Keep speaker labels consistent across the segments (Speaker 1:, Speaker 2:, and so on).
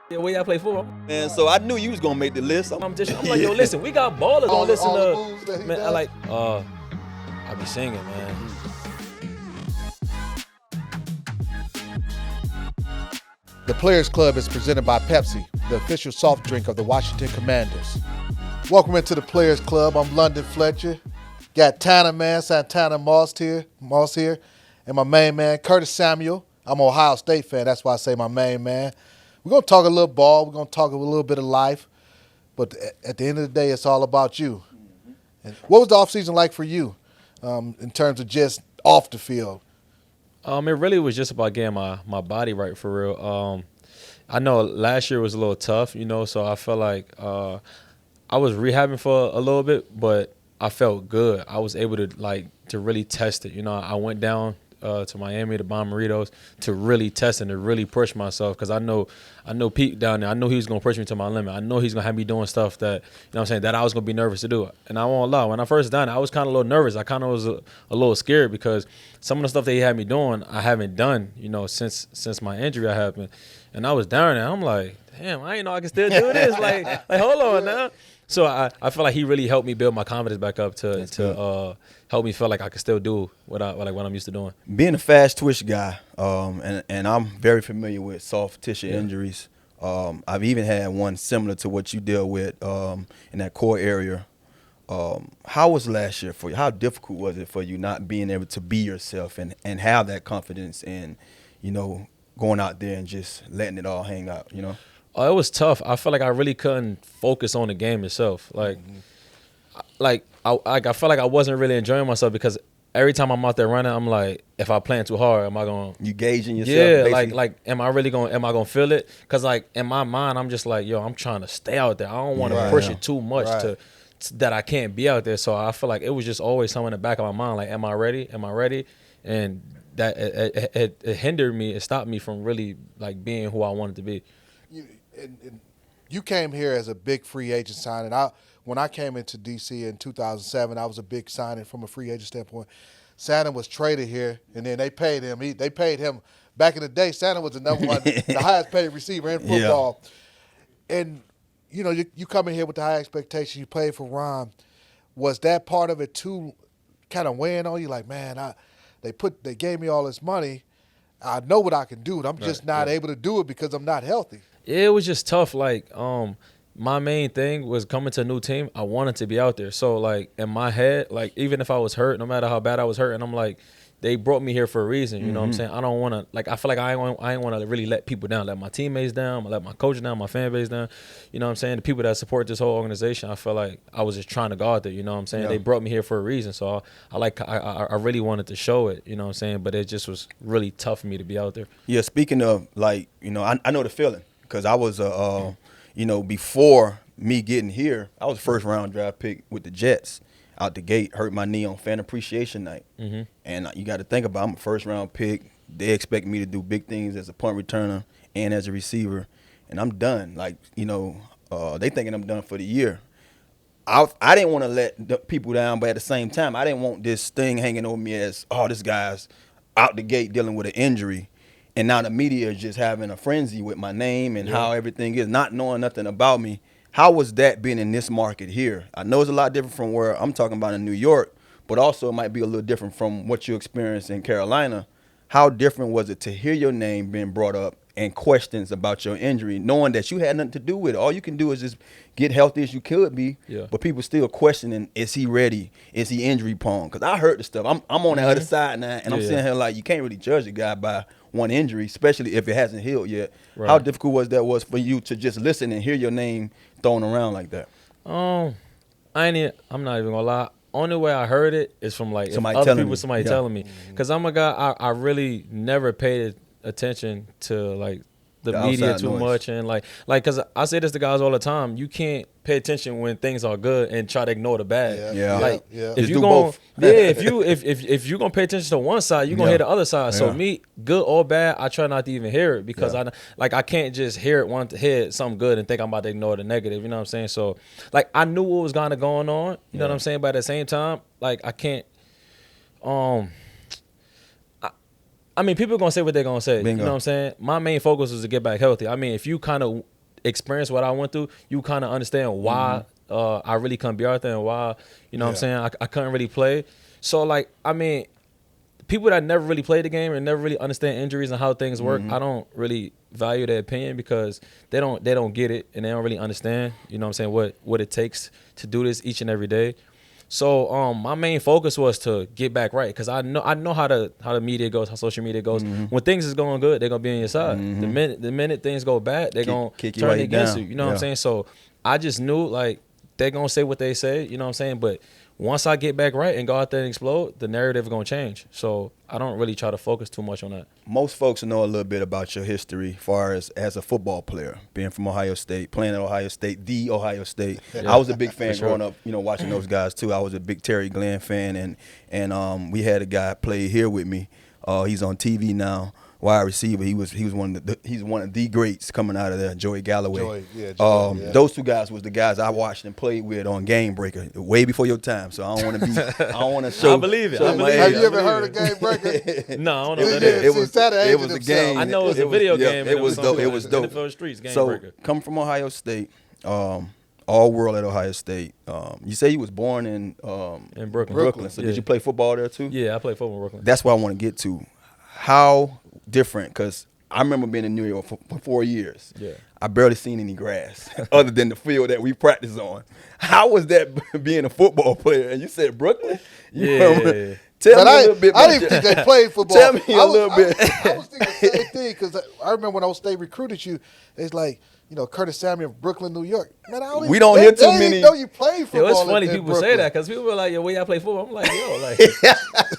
Speaker 1: Yeah, where y'all play football?
Speaker 2: And so I knew you was gonna make the list.
Speaker 1: I'm like, yo, listen, we got ballers
Speaker 3: All
Speaker 1: on listen
Speaker 3: the
Speaker 1: to.
Speaker 3: moves that he
Speaker 1: Man, I
Speaker 3: does?
Speaker 1: like, I be singing, man.
Speaker 3: The Players Club is presented by Pepsi, the official soft drink of the Washington Commanders. Welcome into the Players Club. I'm London Fletcher. Got Tanner, man, Santana Moss here, and my main man, Curtis Samuel. I'm an Ohio State fan, that's why I say my main man. We're going to talk a little ball. We're going to talk a little bit of life. But at the end of the day, it's all about you. And what was the offseason like for you in terms of just off the field?
Speaker 1: It really was just about getting my body right for real. I know last year was a little tough, so I felt like I was rehabbing for a little bit, but I felt good. I was able to really test it. I went down to Miami, to Bomberitos, to really test and to really push myself because I know Pete down there. I know he was going to push me to my limit. I know he's going to have me doing stuff that, that I was going to be nervous to do. And I won't lie, when I first done it, I was kind of a little nervous. I kind of was a little scared because some of the stuff that he had me doing, I haven't done, since my injury happened. And I was down there. I'm like, damn, I ain't know I can still do this. like hold on now. So I feel like he really helped me build my confidence back up to help me feel like I could still do what I'm used to doing.
Speaker 2: Being a fast twitch guy, and I'm very familiar with soft tissue injuries. I've even had one similar to what you deal with in that core area. How was last year for you? How difficult was it for you not being able to be yourself and have that confidence and, going out there and just letting it all hang out,
Speaker 1: It was tough. I felt like I really couldn't focus on the game itself. I felt like I wasn't really enjoying myself because every time I'm out there running, I'm like, if I plan too hard, am I going?
Speaker 2: You gauging yourself.
Speaker 1: Yeah,
Speaker 2: basically.
Speaker 1: am I really going? Am I going to feel it? Because in my mind, I'm just like, yo, I'm trying to stay out there. I don't want to push it too much to that I can't be out there. So I feel like it was just always something in the back of my mind, like, am I ready? Am I ready? And that it hindered me. It stopped me from really being who I wanted to be.
Speaker 3: You came here as a big free agent signing. When I came into D.C. in 2007, I was a big signing from a free agent standpoint. Santa was traded here, and then they paid him. They paid him. Back in the day, Santa was the number one, the highest paid receiver in football. Yeah. And, you come in here with the high expectation. You played for Ron. Was that part of it, too, kind of weighing on you? Like, man, they gave me all this money. I know what I can do, and I'm just not able to do it because I'm not healthy.
Speaker 1: It was just tough. My main thing was coming to a new team. I wanted to be out there. So, in my head, even if I was hurt, no matter how bad I was hurt, and I'm like, they brought me here for a reason. You know what I'm saying? I don't want to, I feel like I ain't want to really let people down, let my teammates down, let my coach down, my fan base down. You know what I'm saying? The people that support this whole organization, I feel like I was just trying to go out there. You know what I'm saying? Yeah. They brought me here for a reason. So I really wanted to show it. You know what I'm saying? But it just was really tough for me to be out there.
Speaker 2: Yeah, speaking of, I know the feeling because I was, before me getting here, I was a first-round draft pick with the Jets. Out the gate, hurt my knee on fan appreciation night. Mm-hmm. And you got to think about, I'm a first-round pick. They expect me to do big things as a punt returner and as a receiver. And I'm done. They thinking I'm done for the year. I didn't want to let the people down, but at the same time, I didn't want this thing hanging over me as, this guy's out the gate dealing with an injury. And now the media is just having a frenzy with my name and how everything is, not knowing nothing about me. How was that being in this market here? I know it's a lot different from where I'm talking about in New York, but also it might be a little different from what you experienced in Carolina. How different was it to hear your name being brought up and questions about your injury, knowing that you had nothing to do with it? All you can do is just get healthy as you could be, but people still questioning, is he ready? Is he injury prone? Because I heard the stuff. I'm on the other side now, and I'm sitting here like, you can't really judge a guy by one injury, especially if it hasn't healed yet. Right. How difficult was for you to just listen and hear your name thrown around like that?
Speaker 1: I'm not even gonna lie. Only way I heard it is from somebody telling me. Because I'm a guy, I really never paid attention to the media too much, and because I say this to guys all the time, you can't pay attention when things are good and try to ignore the bad. If you going if you gonna pay attention to one side, you're gonna hear the other side. So me, good or bad, I try not to even hear it because I can't just hear something good and think I'm about to ignore the negative. You know what I'm saying? So I knew what was going on. You know what I'm saying? But at the same time, I can't. I mean, people are going to say what they're going to say. Bingo. You know what I'm saying? My main focus was to get back healthy. I mean, if you kind of experience what I went through, you kind of understand why I really couldn't be out there and why, you know what I'm saying, I couldn't really play. So, like, I mean, people that never really played the game and never really understand injuries and how things work, I don't really value their opinion because they don't get it and they don't really understand, you know what I'm saying, what it takes to do this each and every day. So my main focus was to get back right because I know how the media goes, how social media goes. When things is going good, they're gonna be on your side. The minute things go bad, they're gonna turn against you. You know what I'm saying? So I just knew like they're gonna say what they say. You know what I'm saying? But once I get back right and go out there and explode, the narrative is gonna change. So I don't really try to focus too much on that.
Speaker 2: Most folks know a little bit about your history as far as a football player, being from Ohio State, playing at Ohio State, the Ohio State. I was a big fan growing up, you know, watching those guys too. I was a big Terry Glenn fan, and we had a guy play here with me. He's on TV now, wide receiver. He was one of the greats coming out of there, Joey Galloway.
Speaker 3: Joey.
Speaker 2: Those two guys was the guys I watched and played with on Game Breaker, way before your time. So I don't want to be. I don't want to show.
Speaker 1: I believe it.
Speaker 3: Have you ever heard of Game Breaker?
Speaker 1: No, I don't know what that is.
Speaker 2: It was a game.
Speaker 1: I know it was a video game.
Speaker 2: It was dope. It was dope.
Speaker 1: NFL Streets Game
Speaker 2: So
Speaker 1: Breaker.
Speaker 2: come from Ohio State, all world at Ohio State. You say you was born in
Speaker 1: Brooklyn.
Speaker 2: So
Speaker 1: Yeah.
Speaker 2: did you play football there too?
Speaker 1: Yeah, I played football in Brooklyn.
Speaker 2: That's what I want to get to. How different? Because I remember being in New York for 4 years.
Speaker 1: Yeah.
Speaker 2: I barely seen any grass other than the field that we practice on. How was that being a football player? And you said Brooklyn?
Speaker 1: Yeah.
Speaker 2: Tell me a little bit
Speaker 3: I
Speaker 2: about
Speaker 3: didn't think they played football.
Speaker 2: Tell me a little bit.
Speaker 3: I was thinking the same thing because I remember when Old State recruited you, it's like, you know, Curtis Samuel, Brooklyn, New York. Man,
Speaker 2: We don't hear too many.
Speaker 3: They know you played football.
Speaker 1: Yo, it's funny
Speaker 3: in
Speaker 1: people
Speaker 3: Brooklyn.
Speaker 1: say that because people were like, yo, where y'all play football? I'm like, yo, like,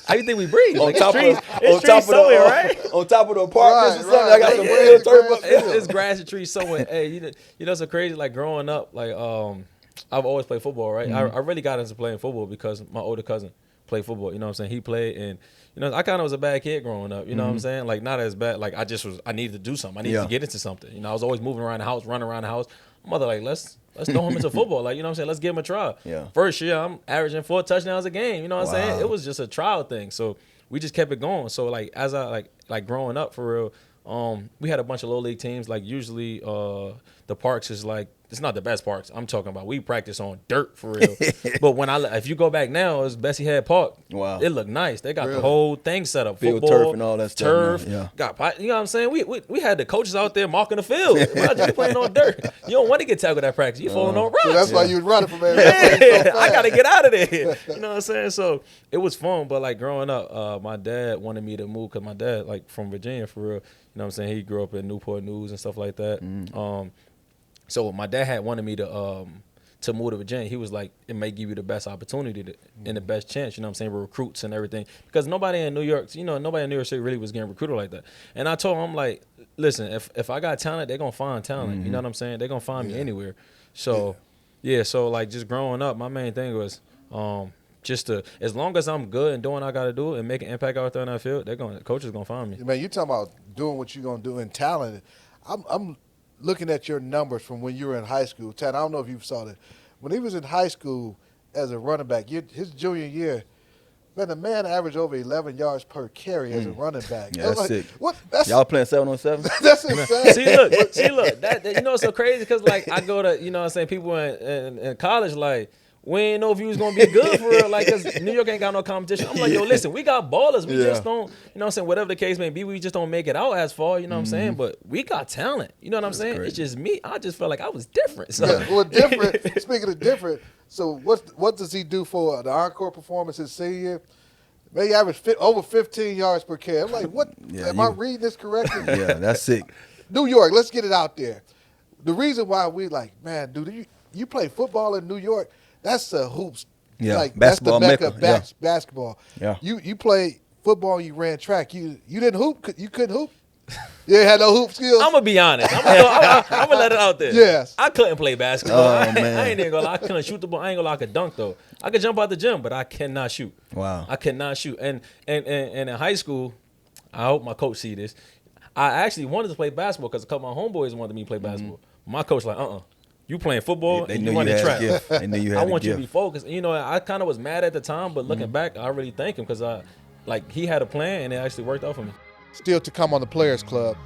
Speaker 1: how you think we breathe? Like,
Speaker 2: on
Speaker 1: it's
Speaker 2: top
Speaker 1: somewhere,
Speaker 2: of
Speaker 1: right?
Speaker 2: On top of the apartments or something.
Speaker 3: Right,
Speaker 2: I got
Speaker 3: right.
Speaker 2: some
Speaker 3: Yeah,
Speaker 2: real
Speaker 3: it's
Speaker 2: turf
Speaker 3: grass
Speaker 2: up.
Speaker 3: field.
Speaker 1: It's grass and trees somewhere. Hey, you know, so crazy. Like growing up, like I've always played football, right? I really got into playing football because my older cousin played football. You know what I'm saying? He played, and you know, I kind of was a bad kid growing up. You know what I'm saying? Like not as bad. Like I needed to do something. I needed to get into something. You know, I was always moving around the house, running around the house. My mother like, let's throw him into football. Like, you know what I'm saying? Let's give him a try.
Speaker 2: Yeah.
Speaker 1: First year, I'm averaging 4 touchdowns a game. You know what I'm saying?
Speaker 2: Wow.
Speaker 1: It was just a trial thing. So we just kept it going. So like as I like growing up for real, we had a bunch of low league teams. Like usually the parks is like, it's not the best parks. I'm talking about we practice on dirt for real. But if you go back now, it's Bessie Head Park.
Speaker 2: Wow.
Speaker 1: It looked nice. They got
Speaker 3: Really?
Speaker 1: the whole thing set up.
Speaker 2: Field
Speaker 1: Football,
Speaker 2: turf and all that stuff
Speaker 1: turf.
Speaker 2: now, yeah.
Speaker 1: Got, you know what I'm saying? We had the coaches out there marking the field. Imagine you playing on dirt. You don't want to get tackled at practice. You falling on rocks.
Speaker 3: So that's why you was running from everybody.
Speaker 1: Yeah, I gotta get out of there. You know what I'm saying? So it was fun, but like growing up, my dad wanted me to move because my dad, like from Virginia for real. You know what I'm saying? He grew up in Newport News and stuff like that. So my dad had wanted me to move to Virginia. He was like, it may give you the best opportunity and the best chance, you know what I'm saying, with recruits and everything. Because nobody in New York, nobody in New York City really was getting recruited like that. And I told him, I'm like, listen, if I got talent, they're going to find talent. You know what I'm saying? They're going to find me anywhere. So, so like just growing up, my main thing was just to, as long as I'm good and doing what I got to do and make an impact out there in that field, coaches going to find me.
Speaker 3: Man, you talking about doing what you're going to do in talent. I'm looking at your numbers from when you were in high school. Tad, I don't know if you saw that. When he was in high school as a running back, his junior year, man, the man averaged over 11 yards per carry as a running back.
Speaker 2: Yeah, that's sick.
Speaker 3: What?
Speaker 2: Y'all playing 7-on-7?
Speaker 3: That's insane.
Speaker 1: see, look, that you know, it's so crazy because like I go to, you know what I'm saying, people in college, like, we ain't know if you was gonna be good for real, like, cause New York ain't got no competition. I'm like, yo, listen, we got ballers. We just don't, you know what I'm saying, whatever the case may be, we just don't make it out as far, you know what I'm saying? But we got talent. You know what I'm saying?
Speaker 2: great.
Speaker 1: It's just me. I just felt like I was different. So
Speaker 3: Yeah, well, different. Speaking of different, so what does he do for the encore performance his senior year? Man, he averaged over 15 yards per carry. I'm like, what? Am I reading this correctly?
Speaker 2: Yeah, that's sick.
Speaker 3: New York, let's get it out there. The reason why we like, man, dude, you play football in New York, that's the hoops.
Speaker 2: Yeah,
Speaker 3: like,
Speaker 2: basketball
Speaker 3: that's the
Speaker 2: mecca,
Speaker 3: mecca of basketball.
Speaker 2: Yeah.
Speaker 3: You played football, you ran track. You didn't hoop? You couldn't hoop? You had no hoop skills?
Speaker 1: I'm gonna be honest. I'm gonna let it out there.
Speaker 3: Yes.
Speaker 1: I couldn't play basketball.
Speaker 2: Man.
Speaker 1: I ain't even gonna lie. I couldn't shoot the ball. I ain't gonna lie. I could dunk though. I could jump out the gym, but I cannot shoot.
Speaker 2: Wow.
Speaker 1: I cannot shoot. And in high school, I hope my coach see this. I actually wanted to play basketball because a couple of my homeboys wanted me to play basketball. My coach like, you playing football
Speaker 2: They
Speaker 1: and
Speaker 2: knew
Speaker 1: you
Speaker 2: you
Speaker 1: running
Speaker 2: had a
Speaker 1: track.
Speaker 2: gift. They knew you had
Speaker 1: I
Speaker 2: a
Speaker 1: want you to
Speaker 2: gift.
Speaker 1: be focused. And, I kind of was mad at the time, but looking back, I really thank him because he had a plan and it actually worked out for me.
Speaker 3: Still to come on the Players Club.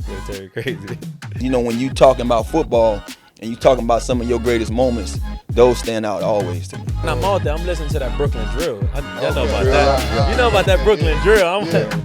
Speaker 1: Boy, Terry crazy.
Speaker 2: You know, when you talking about football and you talking about some of your greatest moments, those stand out always to me.
Speaker 1: When I'm out there, I'm listening to that Brooklyn drill. Y'all know about
Speaker 3: Yeah,
Speaker 1: that.
Speaker 3: yeah.
Speaker 1: You know about that Brooklyn drill.
Speaker 3: Yeah.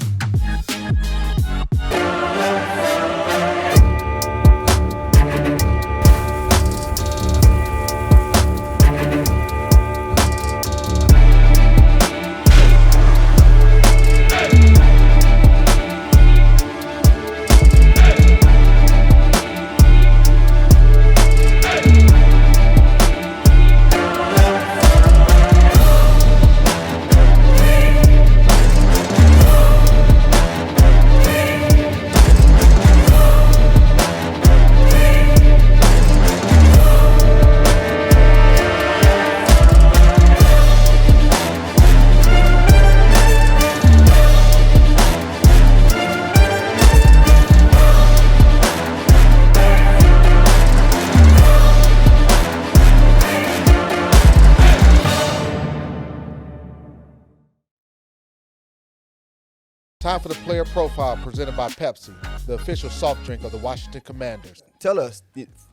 Speaker 3: Time for the player profile presented by Pepsi, the official soft drink of the Washington Commanders.
Speaker 2: Tell us,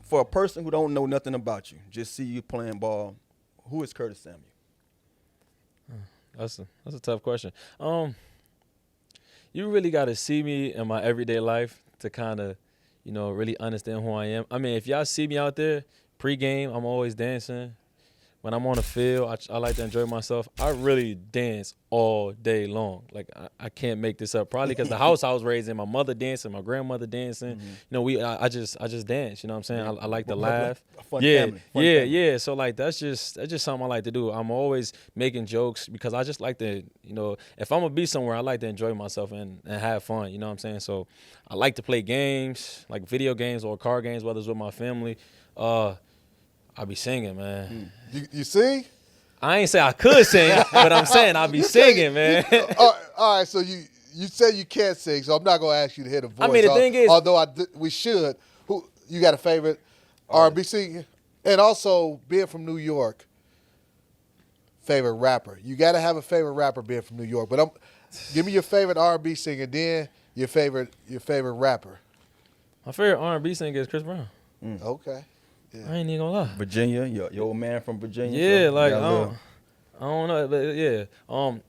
Speaker 2: for a person who don't know nothing about you, just see you playing ball, who is Curtis Samuel?
Speaker 1: That's a tough question. You really got to see me in my everyday life to kind of, really understand who I am. I mean, if y'all see me out there pregame, I'm always dancing. When I'm on the field, I like to enjoy myself. I really dance all day long. Like I can't make this up. Probably because the house I was raised in, my mother dancing, my grandmother dancing. Mm-hmm. I just dance. You know what I'm saying? I like to laugh.
Speaker 2: A fun family.
Speaker 1: Yeah. So like that's just something I like to do. I'm always making jokes because I just like to, if I'm gonna be somewhere, I like to enjoy myself and have fun. You know what I'm saying? So I like to play games, like video games or card games, whether it's with my family. I be singing, man.
Speaker 3: You sing?
Speaker 1: I ain't say I could sing, but I'm saying I be singing, man.
Speaker 3: All right, so you said you can't sing, so I'm not gonna ask you to hit a voice.
Speaker 1: I mean, the thing is,
Speaker 3: although we should. Who you got a favorite R&B singer? And also, being from New York, favorite rapper. You got to have a favorite rapper being from New York. But give me your favorite R&B singer, then your favorite rapper.
Speaker 1: My favorite R&B singer is Chris Brown.
Speaker 3: Okay. Yeah.
Speaker 1: I ain't even gonna lie.
Speaker 2: Virginia, your old man from Virginia.
Speaker 1: Yeah,
Speaker 2: so
Speaker 1: like I don't know, but yeah.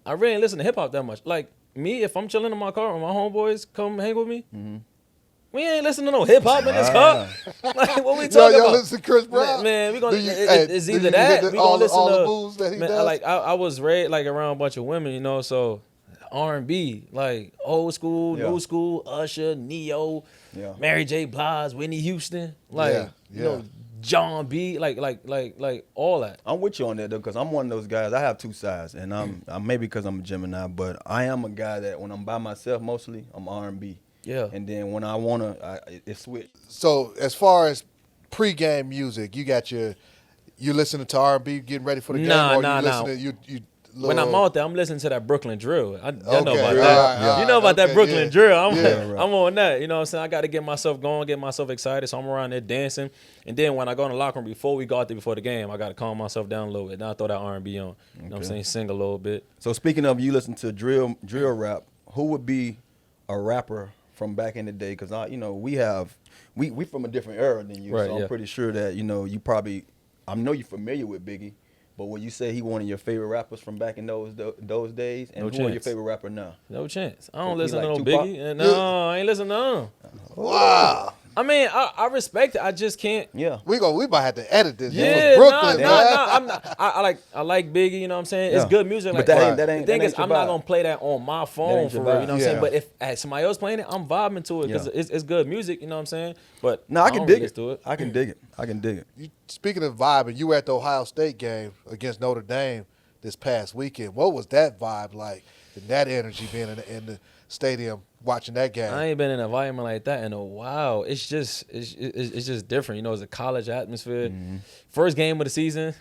Speaker 1: I really ain't listen to hip hop that much. Like me, if I'm chilling in my car and my homeboys come hang with me, we ain't listening to no hip hop in this car. Like what we talking about?
Speaker 3: Listen to Chris Brown.
Speaker 1: Man, we gonna. It's either that. We gonna listen
Speaker 3: all
Speaker 1: to
Speaker 3: the moves that he does.
Speaker 1: Like I was raised like around a bunch of women, so R&B, like old school, new school, Usher, Neo, Mary J. Blige, Whitney Houston, like John B, like all that.
Speaker 2: I'm with you on that though, because I'm one of those guys. I have two sides, and I'm maybe because I'm a Gemini, but I am a guy that when I'm by myself, mostly I'm R&B. Yeah. And then when I wanna, it switch.
Speaker 3: So as far as pregame music, you listening to R&B, getting ready for the game, or you listening to
Speaker 1: When I'm out there, I'm listening to that Brooklyn drill. Y'all know about
Speaker 3: right,
Speaker 1: that. You know about that Brooklyn drill.
Speaker 3: I'm
Speaker 1: on that. You know what I'm saying? I got to get myself going, get myself excited. So I'm around there dancing. And then when I go in the locker room, before we go out there before the game, I got to calm myself down a little bit. Then I throw that R&B on. You know what I'm saying? Sing a little bit.
Speaker 2: So speaking of you listen to drill rap, who would be a rapper from back in the day? Because we from a different era than you. Right, so I'm pretty sure that, you probably, I know you're familiar with Biggie. But when you say he one of your favorite rappers from back in those days, and who are your favorite rapper now?
Speaker 1: No chance. I don't listen to no
Speaker 2: Tupac?
Speaker 1: Biggie. No, I ain't listen to none.
Speaker 3: Wow.
Speaker 1: I mean, I respect it. I just can't.
Speaker 3: Yeah. We might have to edit this.
Speaker 1: Yeah,
Speaker 3: Brooklyn,
Speaker 1: I'm not. I like Biggie. You know what I'm saying? It's good music.
Speaker 2: But
Speaker 1: like,
Speaker 2: that ain't.
Speaker 1: The thing is, I'm not gonna play that on my phone for real. You know what I'm saying? But if somebody else playing it, I'm vibing to it because it's good music. You know what I'm saying? But
Speaker 2: no, I can dig it.
Speaker 1: To it.
Speaker 2: I can dig it.
Speaker 3: Speaking of vibing, you were at the Ohio State game against Notre Dame this past weekend. What was that vibe like? And that energy being in the stadium watching that game?
Speaker 1: I ain't been in an environment like that in a while. It's just different. It's a college atmosphere. Mm-hmm. First game of the season.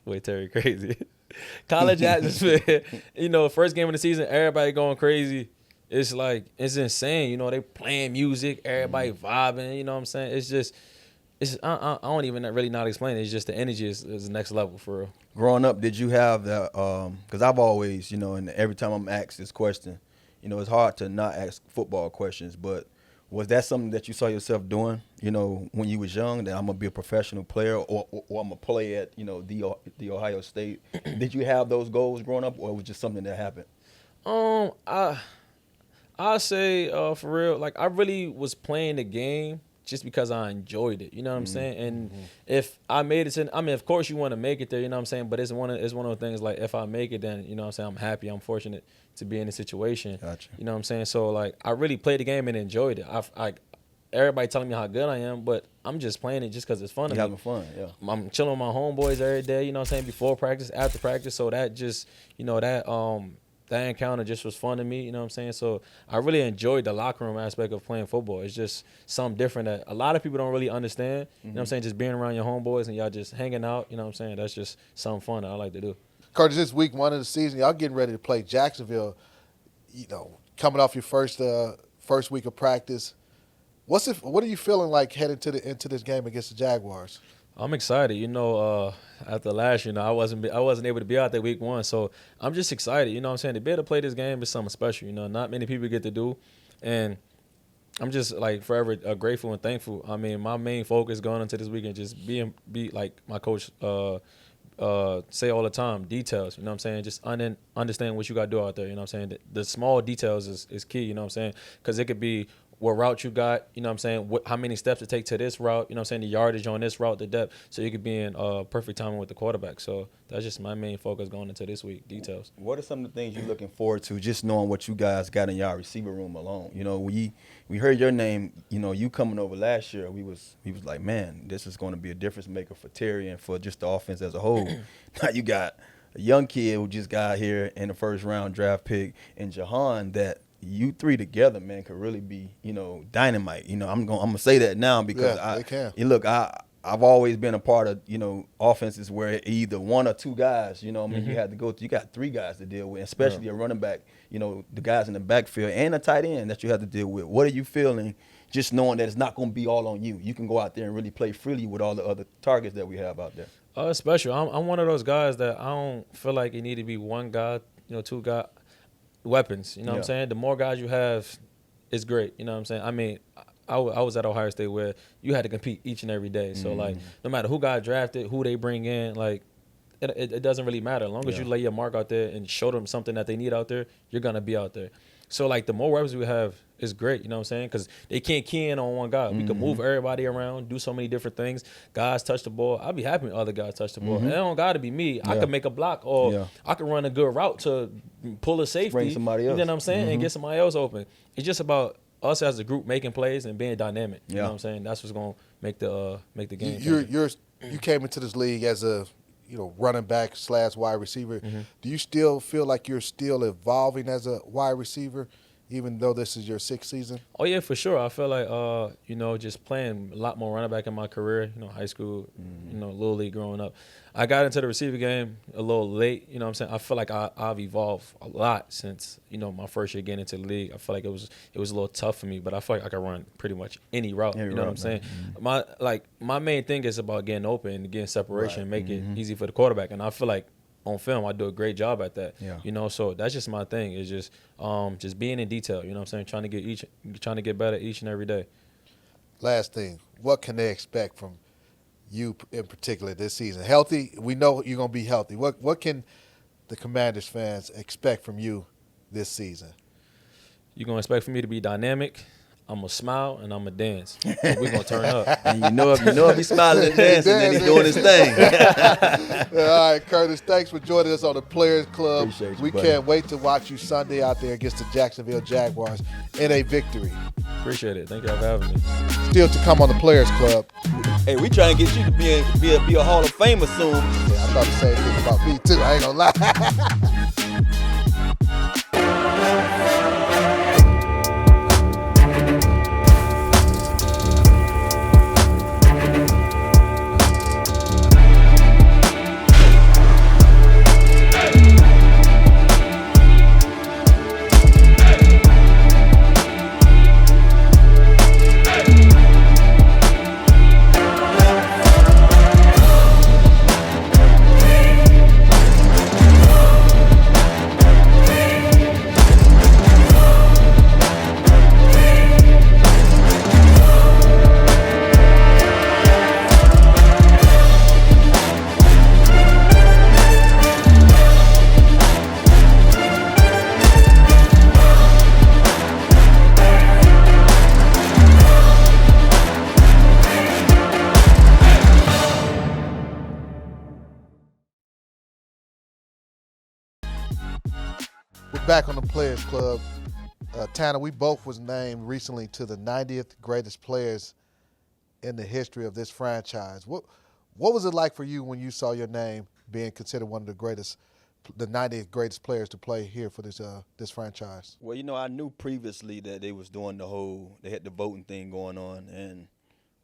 Speaker 1: Wait, Terry crazy. College atmosphere. First game of the season, everybody going crazy. It's like, it's insane. They playing music, everybody vibing. You know what I'm saying? It's just, I don't even really not explain it. It's just the energy is next level for real.
Speaker 2: Growing up, did you have the, because I've always, and every time I'm asked this question, it's hard to not ask football questions, but was that something that you saw yourself doing, when you was young, that I'm going to be a professional player or I'm going to play at, the Ohio State? Did you have those goals growing up, or it was just something that happened?
Speaker 1: I say for real, like I really was playing the game just because I enjoyed it. You know what I'm saying? And if I made it to, I mean, of course you want to make it there. You know what I'm saying? But it's one of the things, like if I make it, then you know what I'm saying, I'm happy. I'm fortunate to be in the situation.
Speaker 2: Gotcha.
Speaker 1: You know what I'm saying? So like I really played the game and enjoyed it. Everybody telling me how good I am, but I'm just playing it just because it's fun to me.
Speaker 2: Having fun, yeah.
Speaker 1: I'm chilling with my homeboys every day. You know what I'm saying? Before practice, after practice. So that just, that encounter just was fun to me, you know what I'm saying? So I really enjoyed the locker room aspect of playing football. It's just something different that a lot of people don't really understand. You know what I'm saying? Just being around your homeboys and y'all just hanging out, you know what I'm saying? That's just something fun that I like to do.
Speaker 3: Curtis, this week 1 of the season, y'all getting ready to play Jacksonville. Coming off your first week of practice, what are you feeling like heading into this game against the Jaguars?
Speaker 1: I'm excited. After last year, I wasn't able to be out there week 1, so I'm just excited. You know what I'm saying? To be able to play this game is something special. Not many people get to do, and I'm just like forever grateful and thankful. I mean, my main focus going into this weekend just be like my coach say all the time, details. You know what I'm saying? Just understand what you got to do out there. You know what I'm saying? The small details is key. You know what I'm saying? Because it could be what route you got, you know what I'm saying, how many steps to take to this route, you know what I'm saying, the yardage on this route, the depth, so you could be in perfect timing with the quarterback. So that's just my main focus going into this week, details.
Speaker 2: What are some of the things you're looking forward to, just knowing what you guys got in y'all receiver room alone? We heard your name, you coming over last year, we was like, man, this is going to be a difference maker for Terry and for just the offense as a whole. Now you got a young kid who just got here in the first round draft pick, and Jahan, that you three together, man, could really be, dynamite. I'm gonna say that now because
Speaker 3: they can.
Speaker 2: Look, I've always been a part of, offenses where either one or two guys, you had to go through. You got 3 guys to deal with, especially a running back, the guys in the backfield and a tight end that you have to deal with. What are you feeling just knowing that it's not going to be all on you? You can go out there and really play freely with all the other targets that we have out there.
Speaker 1: Special. I'm one of those guys that I don't feel like it need to be one guy, 2 guys. Weapons, you know what I'm saying? The more guys you have, it's great, you know what I'm saying? I mean, I was at Ohio State where you had to compete each and every day. So, like, no matter who got drafted, who they bring in, like, it doesn't really matter. As long as you lay your mark out there and show them something that they need out there, you're going to be out there. So, like, the more weapons we have is great, you know what I'm saying? Because they can't key in on one guy. We can move everybody around, do so many different things. Guys touch the ball. I'd be happy when other guys touch the ball. And it don't got to be me. I could make a block or I could run a good route to pull a safety.
Speaker 2: Bring somebody else.
Speaker 1: You know what I'm saying? And get somebody else open. It's just about us as a group making plays and being dynamic. You know what I'm saying? That's what's going to make the game.
Speaker 3: You came into this league as a running back / wide receiver. Do you still feel like you're still evolving as a wide receiver, even though this is your 6th season?
Speaker 1: Oh, yeah, for sure. I feel like, just playing a lot more running back in my career, high school, Little League growing up. I got into the receiver game a little late, you know what I'm saying? I feel like I've evolved a lot since, my first year getting into the league. I feel like it was a little tough for me, but I feel like I can run pretty much any route, you know what I'm saying? My main thing is about getting open and getting separation, make it easy for the quarterback. And I feel like on film, I do a great job at that. So that's just my thing. It's just being in detail. You know what I'm saying? Trying to get better each and every day.
Speaker 3: Last thing, what can they expect from you in particular this season? Healthy? We know you're gonna be healthy. What can the Commanders fans expect from you this season?
Speaker 1: You're gonna expect for me to be dynamic. I'm going to smile and I'm going to dance. So we're going to turn up.
Speaker 2: And if he's smiling and dancing, then he's doing his thing.
Speaker 3: All right, Curtis, thanks for joining us on the Players Club.
Speaker 2: Appreciate you,
Speaker 3: we
Speaker 2: buddy.
Speaker 3: Can't wait to watch you Sunday out there against the Jacksonville Jaguars in a victory.
Speaker 1: Appreciate it. Thank you for having me.
Speaker 3: Still to come on the Players Club.
Speaker 2: Hey, we trying to get you to be a Hall of Famer soon.
Speaker 3: Yeah, I thought the same thing about me, too. I ain't going to lie. We're back on the Players Club. Tanner, we both was named recently to the 90th greatest players in the history of this franchise. What was it like for you when you saw your name being considered one of the 90th greatest players to play here for this franchise?
Speaker 2: Well, I knew previously that they was doing they had the voting thing going on, and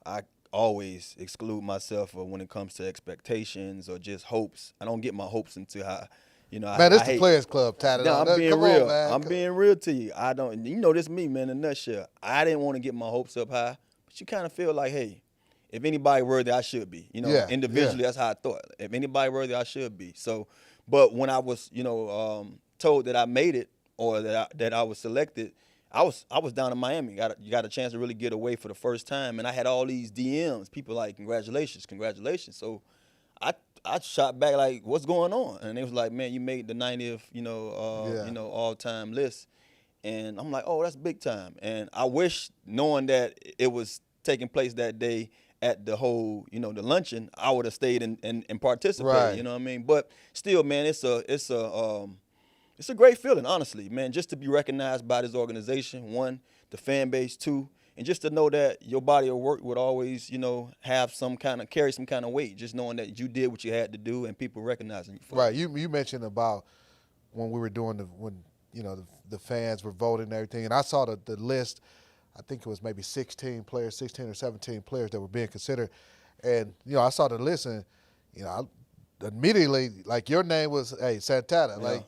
Speaker 2: I always exclude myself when it comes to expectations or just hopes. I don't get my hopes into how.
Speaker 3: Man, it's the Players Club, Tanner.
Speaker 2: No, I'm being
Speaker 3: Come
Speaker 2: real.
Speaker 3: on, man.
Speaker 2: I'm being real to you. I don't. This is me, man. In a nutshell, I didn't want to get my hopes up high, but you kind of feel like, hey, if anybody worthy, I should be. Individually, that's how I thought. If anybody worthy, I should be. So, but when I was, told that I made it or that I was selected, I was down in Miami. You got a chance to really get away for the first time, and I had all these DMs. People like, congratulations. So I shot back like, what's going on? And they was like, man, you made the 90th, all-time list. And I'm like, oh, that's big time. And I wish, knowing that it was taking place that day at the whole, the luncheon, I would have stayed and participated.
Speaker 3: Right.
Speaker 2: You know what I mean? But still, man, it's a great feeling, honestly, man, just to be recognized by this organization. One, the fan base. Two, and just to know that your body of work would always, have carry some kind of weight, just knowing that you did what you had to do and people recognizing you for it.
Speaker 3: Right. You mentioned about when we were doing the fans were voting and everything, and I saw the list. I think it was maybe 16 or 17 players that were being considered, and I saw the list, and I immediately, like, your name was Santana,
Speaker 2: Yeah.
Speaker 3: like,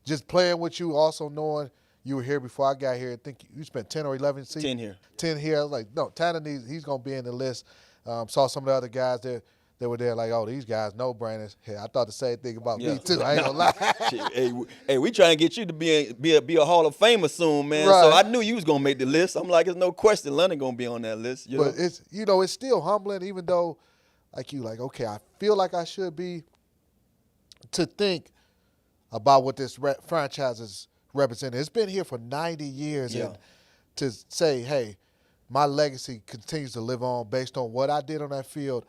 Speaker 3: just playing with you, also knowing you were here before I got here. I think you spent 10 or 11 seasons.
Speaker 2: 10 here.
Speaker 3: 10 here. I was like, no, Tanner he's going to be in the list. Saw some of the other guys that were there, like, oh, these guys no-brainers. Hey, I thought the same thing about me, too. I ain't going to lie.
Speaker 2: Shit, hey, we trying to get you to be a Hall of Famer soon, man.
Speaker 3: Right.
Speaker 2: So I knew you was going to make the list. I'm like, there's no question London going to be on that list.
Speaker 3: But it's still humbling, even though, like, okay, I feel like I should be, to think about what this franchise is representing. It's been here for 90 years,
Speaker 2: Yeah.
Speaker 3: and to say, hey, my legacy continues to live on based on what I did on that field,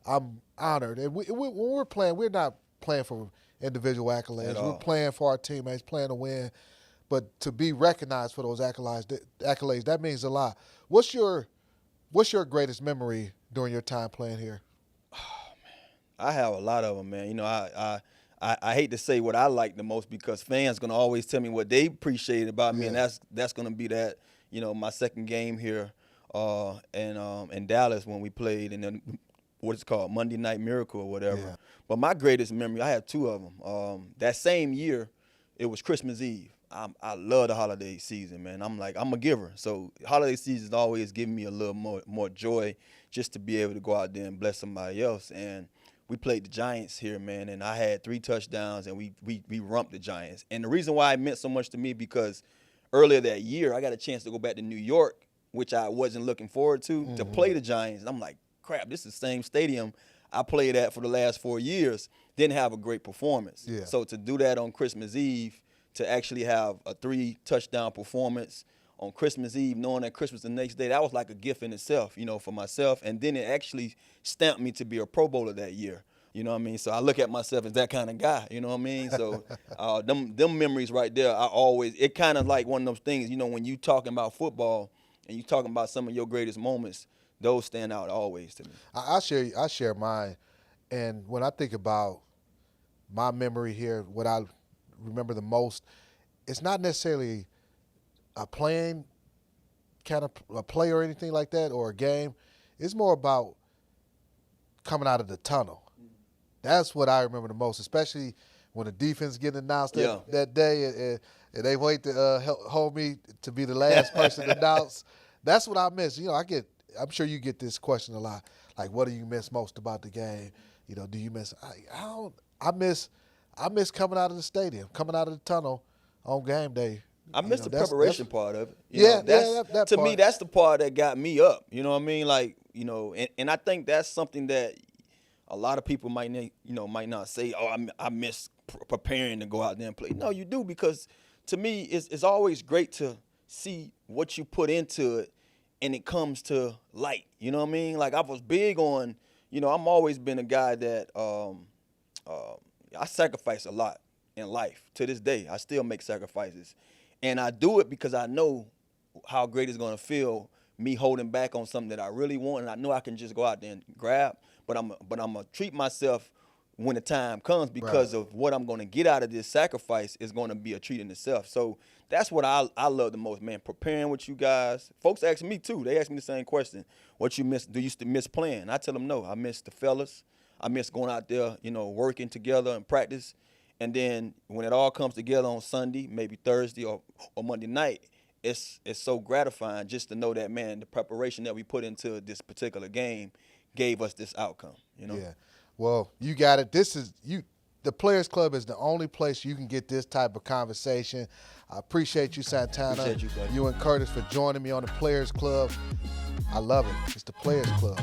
Speaker 3: I'm honored. And when we're playing, we're not playing for individual accolades.
Speaker 2: At all.
Speaker 3: We're playing for our teammates, playing to win. But to be recognized for those accolades, that means a lot. What's your greatest memory during your time playing here?
Speaker 2: I have a lot of them, man. I hate to say what I like the most because fans gonna always tell me what they appreciate about me, and that's gonna be that my second game here in Dallas when we played in the, what it's called, Monday Night Miracle or whatever.
Speaker 3: Yeah.
Speaker 2: But my greatest memory, I have two of them. That same year, it was Christmas Eve. I love the holiday season, man. I'm a giver, so holiday season is always giving me a little more joy just to be able to go out there and bless somebody else. And we played the Giants here, man, and I had 3 touchdowns, and we rumped the Giants. And the reason why it meant so much to me because earlier that year, I got a chance to go back to New York, which I wasn't looking forward to play the Giants. And I'm like, crap, this is the same stadium I played at for the last 4 years. Didn't have a great performance.
Speaker 3: Yeah.
Speaker 2: So to do that on Christmas Eve, to actually have a 3-touchdown performance on Christmas Eve, knowing that Christmas the next day, that was like a gift in itself, for myself. And then it actually stamped me to be a Pro Bowler that year. You know what I mean? So I look at myself as that kind of guy, you know what I mean? So them memories right there, it kind of like one of those things, when you talking about football and you talking about some of your greatest moments, those stand out always to me.
Speaker 3: I share mine, and when I think about my memory here, what I remember the most, it's not necessarily a playing kind of a play or anything like that or a game. It's more about coming out of the tunnel. That's what I remember the most, especially when the defense getting announced that day and they wait to hold me to be the last person to announce. That's what I miss. I'm sure you get this question a lot. Like, what do you miss most about the game? Do you miss? I miss coming out of the stadium, coming out of the tunnel on game day.
Speaker 2: I miss the preparation part of it.
Speaker 3: That
Speaker 2: to
Speaker 3: part.
Speaker 2: me, that's the part that got me up. You know what I mean? Like, and I think that's something that a lot of people might not say, oh, I miss preparing to go out there and play. No, you do, because to me, it's always great to see what you put into it and it comes to light. You know what I mean? Like, I was big on, I'm always been a guy that I sacrifice a lot. in life. To this day, I still make sacrifices. And I do it because I know how great it's going to feel me holding back on something that I really want, and I know I can just go out there and grab, but I'm going to treat myself when the time comes because of what I'm going to get out of this sacrifice is going to be a treat in itself. So that's what I love the most, man, preparing with you guys. Folks ask me, too. They ask me the same question. What you miss? Do you still miss playing? I tell them no. I miss the fellas. I miss going out there, working together and practice. And then when it all comes together on Sunday, maybe Thursday or Monday night, it's so gratifying just to know that, man, the preparation that we put into this particular game gave us this outcome,
Speaker 3: Yeah. Well, you got it. The Players Club is the only place you can get this type of conversation. I appreciate you, Santana.
Speaker 2: Appreciate you, buddy.
Speaker 3: You and Curtis for joining me on the Players Club. I love it. It's the Players Club.